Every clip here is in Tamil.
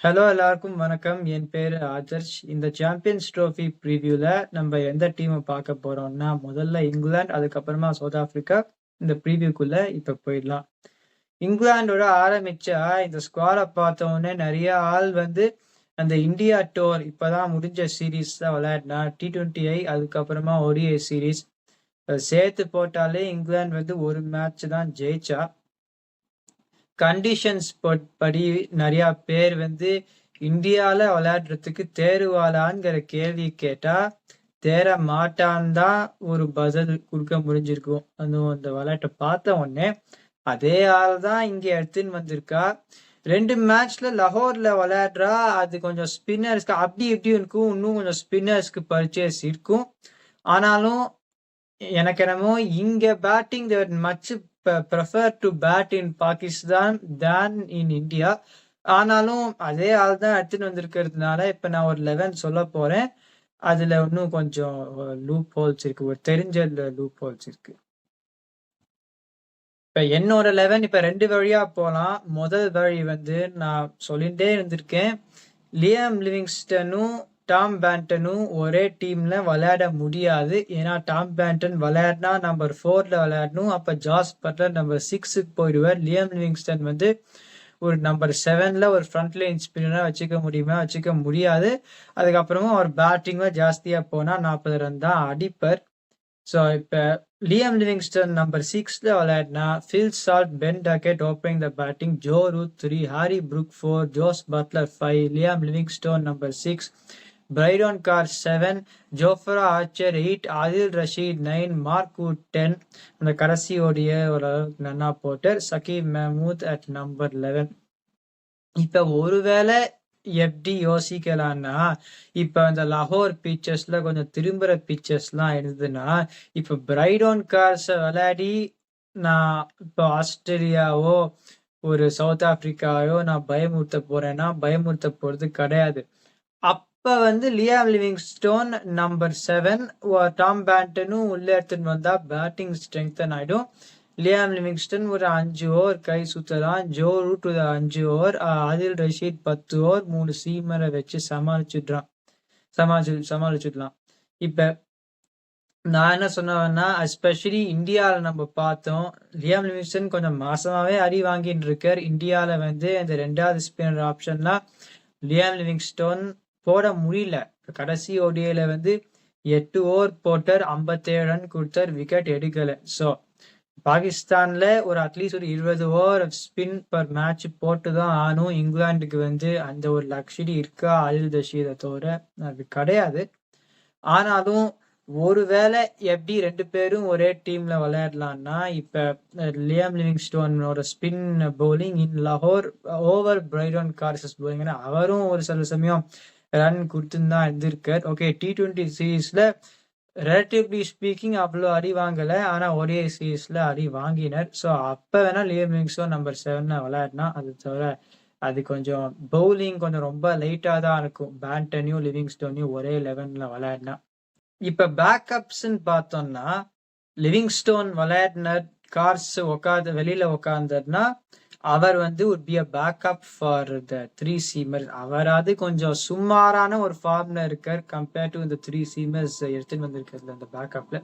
ஹலோ எல்லாருக்கும் வணக்கம். என் பேரு ஆதர்ஷ். இந்த சாம்பியன்ஸ் ட்ரோஃபி ப்ரிவியூல நம்ம எந்த டீமை பார்க்க போறோம்னா, முதல்ல இங்கிலாந்து, அதுக்கப்புறமா சவுத் ஆப்பிரிக்கா. இந்த ப்ரிவியூக்குள்ள இப்ப போயிடலாம். இங்கிலாந்தோட ஆரம்பிச்சா இந்த ஸ்குவாட பார்த்த உடனே நிறைய ஆள் அந்த இந்தியா டூர் இப்பதான் முடிஞ்ச சீரீஸ் தான் விளையாடினா. T20I அதுக்கப்புறமா ODI சீரீஸ் சேர்த்து போட்டாலே இங்கிலாந்து ஒரு மேட்ச் தான் ஜெயிச்சா. கண்டிஷன்ஸ் படி நிறைய பேர் இந்தியால விளையாடுறதுக்கு தேறுவாளாங்கிற கேள்வி கேட்டா தேற மாட்டான்னு தான் ஒரு பதில் கொடுக்க முடிஞ்சிருக்கும். அந்த விளையாட்டை பார்த்த உடனே அதே ஆள் தான் இங்க எடுத்துன்னு வந்திருக்கா. 2 மேட்ச்ல லாகூர்ல விளையாடுறா. அது கொஞ்சம் ஸ்பின்னர்ஸ்க்கு அப்படி இப்படி இருக்கும். இன்னும் கொஞ்சம் ஸ்பின்னர்ஸ்க்கு பர்ச்சேஸ் இருக்கும். ஆனாலும் எனக்கு என்னமோ இங்க batting much prefer to bat in Pakistan than in India. ஆனாலும் அதே ஆள் தான் எடுத்துட்டு வந்திருக்கிறதுனால இப்ப நான் ஒரு 11 சொல்ல போறேன். அதுல இன்னும் கொஞ்சம் லூப் ஹோல்ஸ் இருக்கு. ஒரு தெரிஞ்ச லூப் ஹோல்ஸ் இருக்கு. இப்ப என்னோட 11 இப்ப 2 வழியா போலாம். முதல் வழி நான் சொல்லிட்டே இருந்திருக்கேன். லியாம் லிவிங்ஸ்டனும் டாம் பேண்டனும் ஒரே டீம்ல விளையாட முடியாது. ஏன்னா டாம் பேண்டன் விளையாடினா நம்பர் 4ல விளையாடணும். அப்ப ஜாஸ் பட்லர் நம்பர் 6க்கு போயிடுவார். லியாம் லிவிங்ஸ்டன் ஒரு நம்பர் 7ல ஒரு ஃப்ரண்ட் லைன் ஸ்பின்னரா வச்சுக்க முடியாது. அதுக்கப்புறமா அவர் பேட்டிங்ல ஜாஸ்தியா போனா 40 ரன் தான் அடிப்பர். ஸோ இப்ப லியாம் லிவிங்ஸ்டன் நம்பர் 6ல விளையாடினா Phil Salt, Ben Duckett opening the batting, Joe Root 3, Harry Brook 4, Jos Buttler 5, Liam Livingstone number 6, Brydon Carse 7, Jofra Archer 8, Adil Rashid 9, Mark Wood 10. அந்த கடைசியோடைய ஓரளவுக்கு நன்னா போட்டர் சகீப் மெஹமூத் அட் நம்பர் 11. இப்ப ஒருவேளை எப்படி யோசிக்கலாம்னா, இப்ப இந்த லாகூர் பிச்சர்ஸ்ல கொஞ்சம் திரும்புற பிச்சர்ஸ்லாம் இருந்ததுன்னா, இப்ப பிரைடன் கார்ஸ விளையாடி நான் இப்போ ஆஸ்திரேலியாவோ ஒரு சவுத் ஆப்பிரிக்காவோ நான் பயமுறுத்த போறேன்னா பயமுறுத்த போறது கிடையாது. அப்ப லியாம் லிவிங்ஸ்டோன் நம்பர் 7 டாம் பேண்டனும் உள்ள எடுத்துன்னு வந்தா பேட்டிங் ஸ்ட்ரெங்தன் ஆயிடும். லியாம் லிவிங்ஸ்டன் ஒரு 5 ஓவர் கை சுத்தலாம். ஜோ ரூட் ஒரு 5 ஓவர், ஆதில் ரஷீத் 10 ஓவர், 3 சீமரை வச்சு சமாளிச்சுடலாம். இப்ப நான் என்ன சொன்னேன்னா, எஸ்பெஷலி இந்தியாவில் நம்ம பார்த்தோம். லியாம் லிவிங்ஸ்டன் கொஞ்சம் மாசமாவே அடி வாங்கிட்டு இருக்கார். இந்தியாவில் இந்த 2வது ஸ்பின்னர் ஆப்ஷன்லாம் லியாம் லிவிங்ஸ்டோன் போட முடியல. கடைசி ஓடிஐல 8 ஓவர் போட்டார், 57 ரன் கொடுத்தார், விக்கெட் எடுக்கல. ஸோ பாகிஸ்தான்ல ஒரு அட்லீஸ்ட் ஒரு 20 ஓவர் ஸ்பின் பர் மேட்ச் போட்டுதான் ஆனும். இங்கிலாந்துக்கு அந்த ஒரு லக்ஸரி இருக்கா ஆதில் ரஷீதை தவிர அது கிடையாது. ஆனாலும் ஒருவேளை எப்படி 2 பேரும் ஒரே டீம்ல விளையாடலாம்னா, இப்ப லியாம் லிவிங்ஸ்டோனோட ஸ்பின் பவுலிங் இன் லாகூர் ஓவர் பிரைடன் கார்ஸஸ் பவுலிங் அவரும் ஒரு சில சமயம் ரன் கொடுத்துன்னு தான் இருந்திருக்கார். ஓகே, T20 சீரீஸ்ல ரிலேட்டிவ்லி ஸ்பீக்கிங் அவ்வளோ அடி வாங்கல. ஆனா ஒரே சீரீஸ்ல அடி வாங்கினர். ஸோ அப்ப வேணா லியாம் லிவிங்ஸ்டோன் நம்பர் 7 விளையாடினா, அது தவிர அது கொஞ்சம் பவுலிங் கொஞ்சம் ரொம்ப லைட்டா தான் இருக்கும். பேண்டனையும் லிவிங்ஸ்டோனையும் ஒரே 11ல விளையாடினா. இப்ப பேக்கப்ஸ்ன்னு பார்த்தோம்னா, லிவிங்ஸ்டோன் விளையாடினர், கார்ஸ் வெளியில உட்கார்ந்தர்னா அவர் would be a backup for the 3 seamers. அவராது கொஞ்சம் சுமாரான ஒரு ஃபார்ம்ல இருக்கார் கம்பேர்ட் டு இந்த 3 seamers எடுத்துன்னு வந்திருக்கிறதுல அந்த பேக்கப்ல.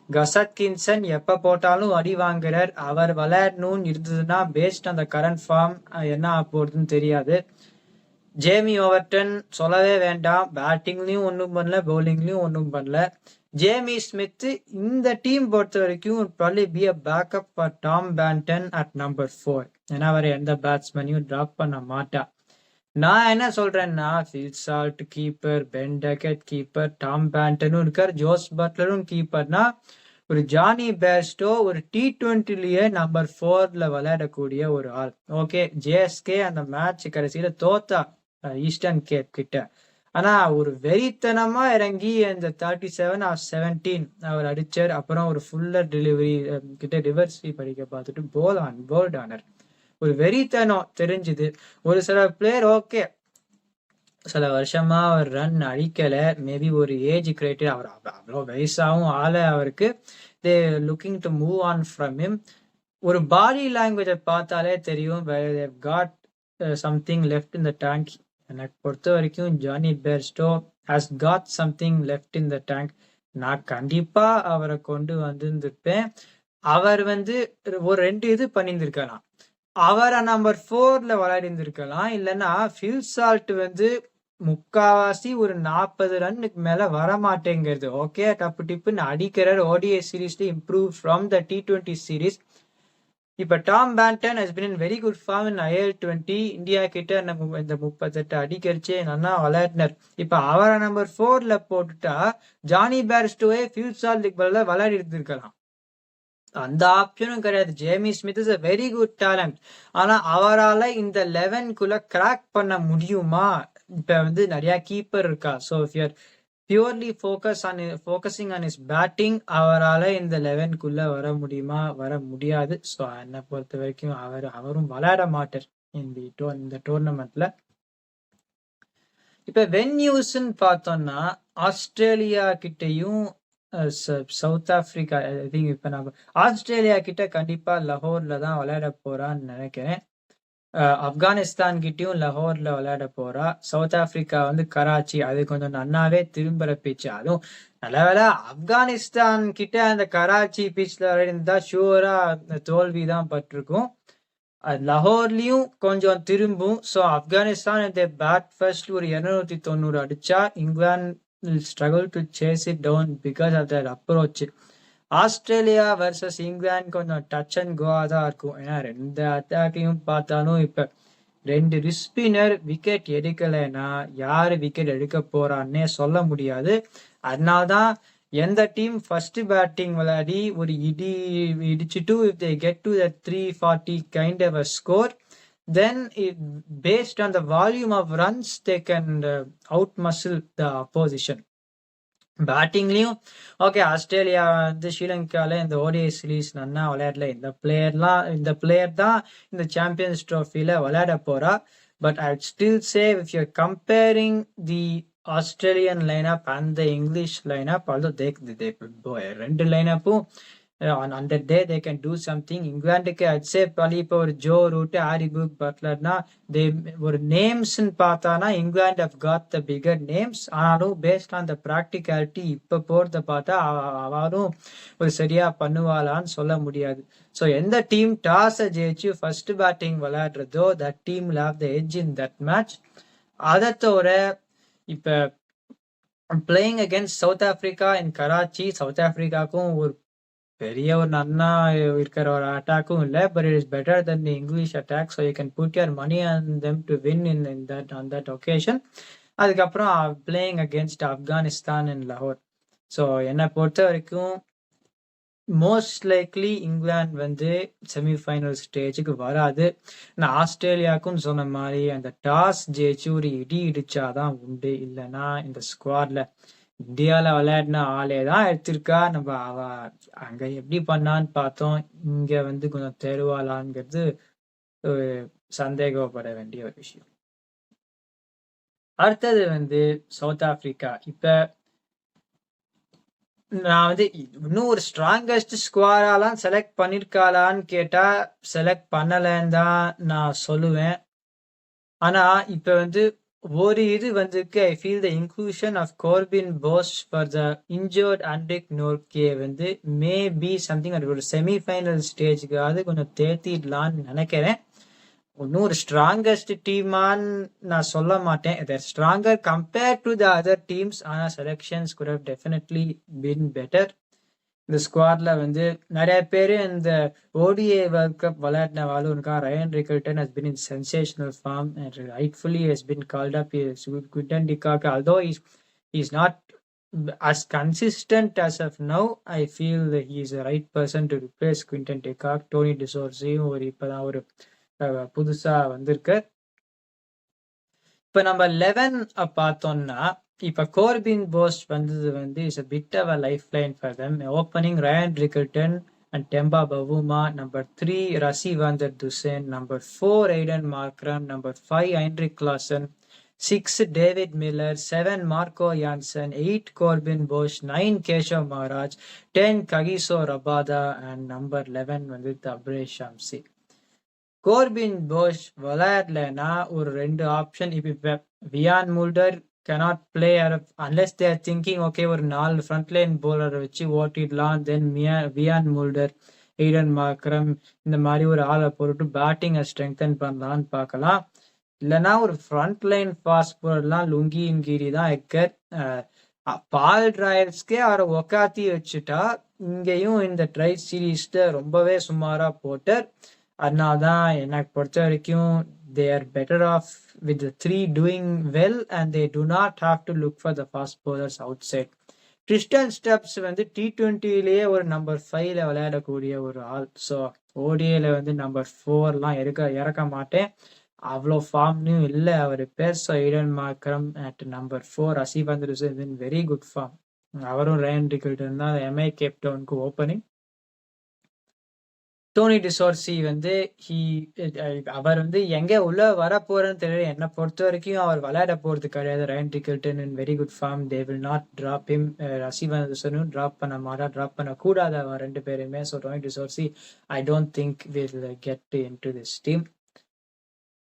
கசட்கின்சன் எப்ப போட்டாலும் அடி வாங்குறார். அவர் விளையாடணும்னு இருந்ததுன்னா பேஸ்ட் அந்த கரண்ட் ஃபார்ம் என்ன போறதுன்னு தெரியாது. ஜேமி ஓவர்டன் சொல்லவே வேண்டாம். பேட்டிங்லயும் ஒன்றும் பண்ணல, பவுலிங்லயும் ஒன்றும் பண்ணல. ஜேமி ஸ்மித் இந்த டீம் பொறுத்த வரைக்கும் probably be a backup for Tom Banton at number 4. ஏன்னா அவர் எந்த பேட்ஸ்மேனையும் டிராப் பண்ண மாட்டா. நான் என்ன சொல்றேன்னா, Phil Salt keeper, Ben Duckett keeper, Tom பேண்டனும் இருக்கார், ஜோஸ் பட்லரும் கீப்பர்னா ஒரு ஜானி பேர்ஸ்டோ ஒரு T20லயே நம்பர் 4ல விளையாடக்கூடிய ஒரு ஆள். ஓகே, ஜேஎஸ்கே அந்த மேட்ச் கடைசியில தோத்தா ஈஸ்டர்ன் கேப் கிட்ட. ஆனா ஒரு வெறித்தனமா இறங்கி அந்த 37/17 அவர் அடிச்சார். அப்புறம் ஒரு ஃபுல்லர் டெலிவரி கிட்ட ரிவர்ஸ் படிக்க பார்த்துட்டு போல்ட் ஆனர். ஒரு வெறித்தனம் தெரிஞ்சுது. ஒரு சில பிளேயர் ஓகே சில வருஷமா அவர் ரன் அடிக்கல, மேபி ஒரு ஏஜ் கிரைட்டீரியா, அவர் அவ்வளோ வயசாகவும் ஆள அவருக்கு தே looking to move on from him. ஒரு பாடி லாங்குவேஜை பார்த்தாலே தெரியும் காட் சம்திங் லெஃப்ட் இன் த டேங்க். எனக்கு பொறுத்த வரைக்கும் Jonny Bairstow has got something left in the tank. நான் கண்டிப்பா அவரை கொண்டு வந்திருந்திருப்பேன். அவர் வந்து ஒரு 2 இது பண்ணியிருந்திருக்கலாம். அவரை நம்பர் 4ல விளையாடி இருந்திருக்கலாம். இல்லைன்னா ஃபில் சால்ட் வந்து முக்காவாசி ஒரு 40 ரன்னுக்கு மேல வரமாட்டேங்கிறது. ஓகே, டப்பு டிப்புன்னு அடிக்கிறார். ஓடிஐ சீரீஸ்ல improve from the T20 series. இப்ப Tom Banton has been in very good form in IL-20. India கிட்ட நம்ம இந்த 38 அடிக்கடிச்சு நல்லா விளையாடினார். இப்ப அவரை நம்பர் 4ல போட்டுட்டா ஜானி பேர்ஸ்டோவே ஃபில் சால்ட்டுக்கு பதிலா விளையாடி இருந்திருக்கலாம். அந்த ஆப்ஷனும் கிடையாது. Jamie Smith is a very good talent. ஆனா அவரால இந்த 11க்குள்ள கிராக் பண்ண முடியுமா? இப்ப வந்து நிறைய கீப்பர் இருக்கா. So if you're purely focusing on is batting, அவரால இந்த 11க்குள்ள வர முடியுமா? வர முடியாது. ஸோ என்னை பொறுத்த வரைக்கும் அவரும் விளையாட மாட்டார் இந்த டோர்னமெண்ட்ல. இப்ப வென்யூஸ்ன்னு பார்த்தோம்னா ஆஸ்திரேலியா கிட்டையும் சவுத் ஆப்பிரிக்கா, ஐ திங்க் இப்ப நான் ஆஸ்திரேலியா கிட்ட கண்டிப்பா லாகூர்ல தான் விளையாட போறான்னு நினைக்கிறேன். ஆப்கானிஸ்தான் கிட்டயும் லாகூர்ல விளையாட போறா. சவுத் ஆப்பிரிக்கா வந்து கராச்சி. அது கொஞ்சம் நன்னாவே திரும்புற பிச். அதுவும் நல்ல வேளை ஆப்கானிஸ்தான் கிட்ட அந்த கராச்சி பிச்ல விளையாடிருந்தா ஷூரா தோல்விதான் பட்டிருக்கும். லாகூர்லயும் கொஞ்சம் திரும்பும். ஸோ ஆப்கானிஸ்தான் இந்த பேட் ஃபர்ஸ்ட் ஒரு 290 அடிச்சா England will struggle to chase it down because of their approach. Australia versus England கொஞ்சம் டச் அண்ட் கோவா தான் இருக்கும். ஏன்னா 2 அட்டாக்கையும் பார்த்தாலும் இப்ப 2 ரிஸ்பினர் விக்கெட் எடுக்கலைன்னா யாரு விக்கெட் எடுக்க போறான்னே சொல்ல முடியாது. அதனால்தான் எந்த டீம் ஃபர்ஸ்ட் பேட்டிங் விளையாடி ஒரு இடிச்சுட்டு if they get to the 340 kind of a score, then based on the volume of runs they can outmuscle the opposition. பேட்டிங்லயும் ஓகே, ஆஸ்திரேலியா வந்து ஸ்ரீலங்கால இந்த ஓடிஐ சீரீஸ் நல்லா விளையாடல. இந்த பிளேயர் தான் இந்த சாம்பியன்ஸ் ட்ரோஃபில விளையாட போறா. But I still say if you're comparing the Australian lineup and the English lineup, although they 2 லைனப்பும் on that day they can do something. இங்கிலாந்துக்கு I'd say probably இப்போ ஒரு ஜோ ரூட், ஹாரி புரூக், பட்லர்னா ஒரு நேம்ஸ்ன்னு பார்த்தானா England have got the bigger names. ஆனாலும் based on the practicality இப்போ போறத பார்த்தா அவரும் ஒரு சரியா பண்ணுவாளான்னு சொல்ல முடியாது. ஸோ எந்த டீம் டாஸை ஜெயிச்சு ஃபர்ஸ்ட் பேட்டிங் விளையாடுறதோ that team will have the edge in that match. அதை தவிர இப்ப playing against South Africa in Karachi, South ஆப்பிரிக்காவுக்கும் ஒரு பெரிய ஒரு நன்னா இருக்கிற ஒரு அட்டாக்கும் இல்லை. But it is better than the English attack. So you can put your money on them to win on that occasion. அதுக்கப்புறம் பிளேயிங் அகேன்ஸ்ட் ஆப்கானிஸ்தான் இன் லாகூர். ஸோ என்னை பொறுத்த வரைக்கும் மோஸ்ட் லைக்லி இங்கிலாந்து வந்து செமிஃபைனல் ஸ்டேஜுக்கு வராது. நான் ஆஸ்திரேலியாவுக்கும் சொன்ன மாதிரி அந்த டாஸ் ஜெயிச்சு ஒரு இடிச்சாதான் உண்டு. இல்லைன்னா இந்த ஸ்குவாட்ல இந்தியால விளையாடின ஆளே தான் எடுத்திருக்கா. நம்ம அவ அங்க எப்படி பண்ணான்னு பார்த்தோம். இங்க வந்து கொஞ்சம் தேர்வாளாங்கிறது சந்தேகப்பட வேண்டிய ஒரு விஷயம். அடுத்தது வந்து சவுத் ஆப்பிரிக்கா. இப்ப நான் வந்து இன்னும் ஒரு ஸ்ட்ராங்கஸ்ட் ஸ்குவாடாலாம் செலக்ட் பண்ணிருக்காளான்னு கேட்டா செலக்ட் பண்ணலன்னு தான் நான் சொல்லுவேன். ஆனா இப்ப வந்து ஒரு இது வந்திருக்கு. I feel the inclusion of Corbin Bosch for the injured Anrich Nortje வந்து மே பி சம்திங் ஒரு செமிஃபைனல் ஸ்டேஜுக்காவது கொஞ்சம் தேர்த்திடலான்னு நினைக்கிறேன். இன்னும் ஒரு ஸ்ட்ராங்கஸ்ட் டீமான்னு நான் சொல்ல மாட்டேன். Stronger compared to the other teams. ஆனால் selections could have definitely been better. இந்த ஸ்குவாட்ல வந்து நிறைய பேர் இந்த ஓடிஏ வேர்ல்ட் கப் விளையாடினவாலும் இருக்கா. Ryan Rickelton has been in sensational form and rightfully has been called up. Quinton de Kock, although he's not as consistent as of now, I feel that he is the right person to replace Quinton de Kock. Tony டிசோர்ஸையும் இப்பதான் ஒரு புதுசா வந்திருக்கு. இப்ப நம்ம 11 பார்த்தோம்னா இப்ப கோர்பின் போஸ் வந்தது வந்து is a bit of a lifeline for them. Opening Ryan Rickelton and Temba Bavuma. Number 3 Rassie-Van-der Dussen. Number 4 Aiden Markram. Number 5 Heinrich Klaasen. 6 David Miller. 7 Marco Jansen. 8 Corbin Bosch. 9 Keshav Maharaj. 10 Kagiso Rabada. And number 11 வந்து Tabraiz Shamsi. கோர்பின் போஷ் விளையாடலன்னா ஒரு 2 ஆப்ஷன். இப்ப Wiaan Mulder cannot play unless they are thinking okay ஒரு 4 ஃப்ரண்ட் லைன் போலரை வச்சு ஓட்டிடலாம். தென் வியான் முல்டர், ஈடன் மார்க்ரம் இந்த மாதிரி ஒரு ஆளை போட்டு பேட்டிங்கை ஸ்ட்ரெங்தன் பண்ணலான்னு பார்க்கலாம். இல்லைன்னா ஒரு ஃப்ரண்ட் லைன் ஃபாஸ்ட் போலர்லாம் லுங்கி இங்கீரி தான் எக்கர். பால் டிரைவர்ஸ்க்கே அவரை உக்காத்தி வச்சுட்டா இங்கேயும் இந்த ட்ரை சீரீஸ்ல ரொம்பவே சுமாரா போட்டார். அதனால்தான் எனக்கு பொறுத்த வரைக்கும் they are better off with the 3 doing well and they do not have to look for the fast bowlers outside. Tristan Stubbs வந்து T20லயே ஒரு நம்பர் 5ல விளையாடக்கூடிய ஒரு ஆள். ஸோ ஓடிஏல வந்து நம்பர் 4லாம் இறக்க மாட்டேன். அவ்வளோ ஃபார்ம்லையும் இல்லை அவர் பேர். ஸோ ஈடன் மார்க்ரம் அட் நம்பர் 4. அசீப் அந்தர் இன் வெரி குட் ஃபார்ம். அவரும் ரயன் ரிக்கில்டன் தான் எம்ஐ கேப்டவுனுக்கு ஓப்பனிங். டோனி டிசோர்சி வந்து அவர் வந்து எங்க உள்ள வர போறேன்னு தெரியல. என்னை பொறுத்த வரைக்கும் அவர் விளையாட போறது கிடையாது. Ryan Rickelton in very good form. They will not drop him. ரசிவன் டிராப் பண்ணக்கூடாது அவர் 2 பேருமே. So Tony de Zorzi I don't think will get into this team.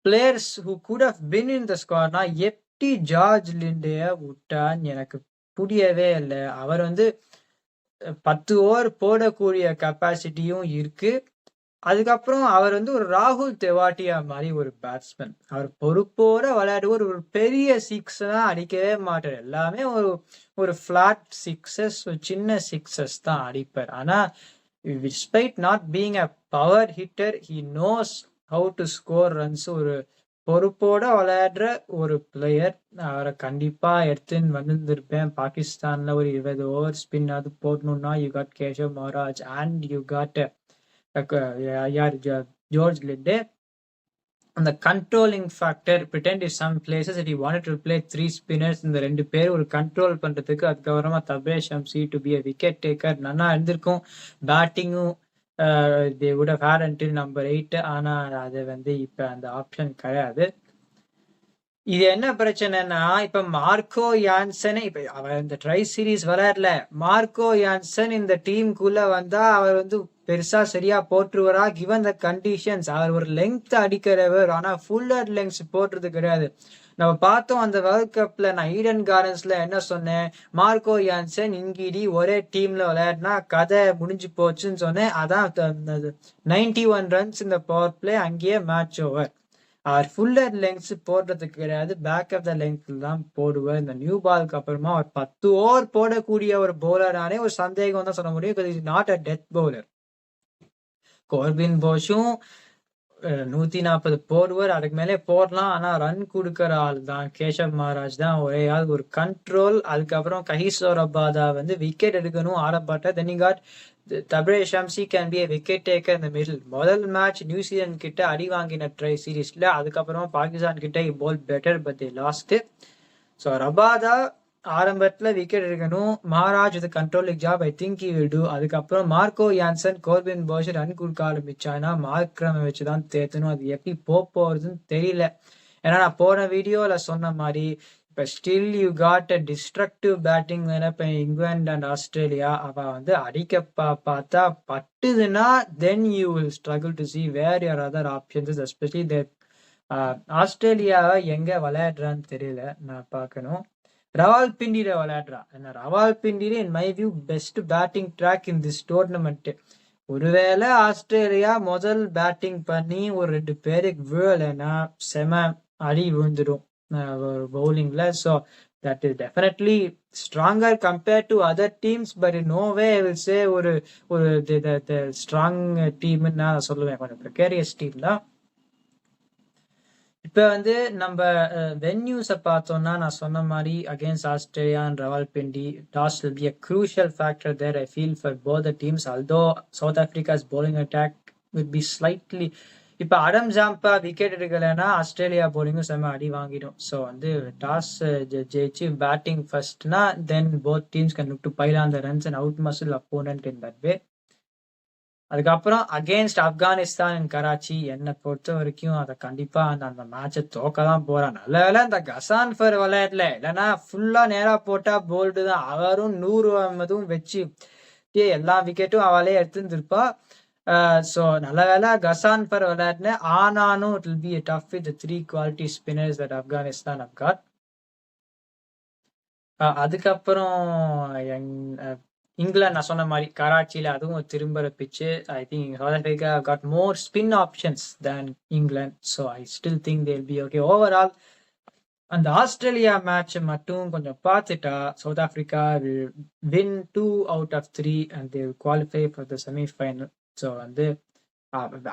Players who could have been in the ஸ்குவாட்னா எப்படி ஜார்ஜ் லிண்டே விட்டான்னு எனக்கு புரியவே இல்லை. அவர் வந்து 10 ஓவர் போடக்கூடிய கெப்பாசிட்டியும் இருக்கு. அதுக்கப்புறம் அவர் வந்து ஒரு ராகுல் தெவாட்டியா மாதிரி ஒரு பேட்ஸ்மேன். அவர் பொறுப்போட விளையாடுவோர். ஒரு பெரிய சிக்ஸ்லாம் அடிக்கவே மாட்டார். எல்லாமே ஒரு ஃபிளாட் சிக்ஸஸ், ஒரு சின்ன சிக்ஸஸ் தான் அடிப்பார். ஆனா despite not being a power hitter he knows how to score runs. ஒரு பொறுப்போட விளையாடுற ஒரு பிளேயர். அவரை கண்டிப்பா எடுத்துன்னு வந்திருப்பேன். பாகிஸ்தான்ல ஒரு 20 ஓவர் ஸ்பின் அது போடணும்னா you got Keshav Maharaj and you got யார் ஜார்ஜ் லிண்டே. அந்த controlling factor pretend in some places that he wanted to play 3 spinners. இந்த 2 பேர் ஒரு கண்ட்ரோல் பண்றதுக்கு. அதுக்கப்புறமா Tabraiz Shamsi to be a wicket taker நல்லா இருந்திருக்கும். பேட்டிங்கும் they would have had until number 8. ஆனா அது வந்து இப்ப அந்த ஆப்ஷன் கிடையாது. இது என்ன பிரச்சனைனா இப்ப மார்க்கோ யான்சன் இப்ப அவர் இந்த ட்ரை சீரீஸ் விளையாடல. மார்க்கோ யான்சன் இந்த டீமுக்குள்ள வந்தா அவர் வந்து பெருசா சரியா போட்டுருவரா கிவன் த கண்டிஷன்ஸ். அவர் ஒரு லெங்த் அடிக்கிறவர். ஆனா ஃபுல்லர் லெங்ஸ் போட்டுறது கிடையாது. நம்ம பார்த்தோம் அந்த வேர்ல்ட் கப்ல. நான் ஈடன் கார்டன்ஸ்ல என்ன சொன்னேன், மார்க்கோ யான்சன் இங்கிடி ஒரே டீம்ல விளையாடினா கதை முடிஞ்சு போச்சுன்னு சொன்னேன். அதான் 91 ரன்ஸ் இந்த பவர் பிளே, அங்கேயே மேட்ச் ஓவர். அவர் ஃபுல்லர் லெங்ஸ் போடுறதுக்கு கிடையாது, பேக் ஆஃப் த லெங்க்ல தான் போடுவார். இந்த நியூ பாலுக்கு அப்புறமா அவர் 10 ஓவர் போடக்கூடிய ஒரு பவுலரானே ஒரு சந்தேகம் தான் சொல்ல முடியும். Not a death bowler. Corbin போஷும் 140 போடுவார், அதுக்கு மேலே போடலாம். ஆனா ரன் கொடுக்கற ஆள் தான் கேஷவ் மகாராஜ் தான் ஒரே ஆள். ஒரு கண்ட்ரோல். அதுக்கப்புறம் கஹீசோர் அபாதா வந்து விக்கெட் எடுக்கணும் ஆடப்பட்ட. Then got Tabraiz Shamsi can be a wicket taker in the middle. முதல் மேட்ச் நியூசிலாந்து கிட்ட அடி வாங்கின ட்ரை சீரீஸ்ல. அதுக்கப்புறமா பாகிஸ்தான் கிட்ட bowl better but they lost. So Rabada ஆரம்பத்துல விக்கெட் எடுக்கணும். மகாராஜ் இது controlling job I think he will do. அதுக்கப்புறம் Marco Jansen Corbin Bosch run கொடுக்க ஆரம்பிச்சானா மார்க்ரமை வச்சுதான் தேத்தணும். அது எப்படி போறதுன்னு தெரியல. ஏன்னா நான் போன வீடியோல சொன்ன மாதிரி இப்ப still you got a destructive batting இப்ப இங்கிலாந்து அண்ட் ஆஸ்திரேலியா. அவ வந்து அடிக்க பார்த்தா பட்டுதுன்னா then you will struggle to see where your other options. Especially ஆஸ்திரேலியாவை எங்க விளையாடுறான்னு தெரியல, நான் பார்க்கணும். ரவால்பிண்டியில விளையாடுறா. ரவால்பிண்டியில in my view best batting track in this tournament. ஒருவேளை ஆஸ்திரேலியா முதல் பேட்டிங் பண்ணி ஒரு 2 பேருக்கு விழலைன்னா செம அடி விழுந்துடும் பவுலிங்ல. So that is definitely stronger compared to other teams. But no way I will say ஒரு ஸ்ட்ராங் டீம்னு நான் சொல்லுவேன். கொஞ்சம் ப்ரிகேரியஸ் டீம் தான். இப்ப வந்து நம்ம வென்யூஸை பார்த்தோம்னா நான் சொன்ன மாதிரி against Australia and Rawalpindi toss will be a crucial factor there I feel for both the teams. Although South Africa's bowling attack will be slightly. இப்ப அடம் ஜாம்பா விக்கெட் எடுக்கலைன்னா ஆஸ்திரேலியா போலிங்கும் செம்ம அடி வாங்கிடும். ஸோ வந்து டாஸ் ஜெயிச்சு பேட்டிங் ஃபர்ஸ்ட்னா then both teams can look to pile on the runs and out muscle opponent in that way. அதுக்கப்புறம் அகேன்ஸ்ட் ஆப்கானிஸ்தான் அண்ட் கராச்சி என்னை பொறுத்த வரைக்கும் அதை கண்டிப்பா அந்த மேட்சை தோக்கதான் போறான். நல்ல வேலை இந்த கசான் ஃபர் விளையாடல, இல்லைன்னா ஃபுல்லா நேரா போட்டா போல்டு தான். அவரும் 100 வச்சு எல்லா விக்கெட்டும் அவளே எடுத்துருப்பா. ஸோ நல்ல வேளை கசான் பர் விளையாடினேன். ஆனாலும் it will be a tough with the 3 quality spinners that Afghanistan have got. அதுக்கப்புறம் இங்கிலாந்து நான் சொன்ன மாதிரி கராச்சியில் அதுவும் திரும்புற pitch. I think South Africa got more spin options than England. So I still think they'll be okay. Overall அந்த ஆஸ்திரேலியா மேட்ச் மட்டும் கொஞ்சம் பார்த்துட்டா South Africa will win 2 out of 3 and they will qualify for the semi-final. So வந்து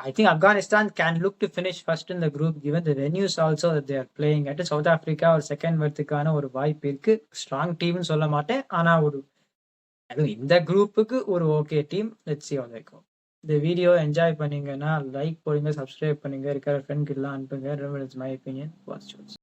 I think Afghanistan can look to finish first in the group given the venues also that they are playing at. South Africa ஒரு செகண்ட் வரதுக்கான ஒரு வாய்ப்பு இருக்கு. ஸ்ட்ராங் டீம்னு சொல்ல மாட்டேன், ஆனா ஒரு அதுவும் இந்த குரூப்புக்கு ஒரு okay team. Let's see how they go. இந்த வீடியோ என்ஜாய் பண்ணீங்கன்னா லைக் போடுங்க, சப்ஸ்கிரைப் பண்ணுங்க, இருக்கிற ஃப்ரெண்ட்க்கு எல்லாம் அனுப்புங்க. It's my opinion. வாட்ச்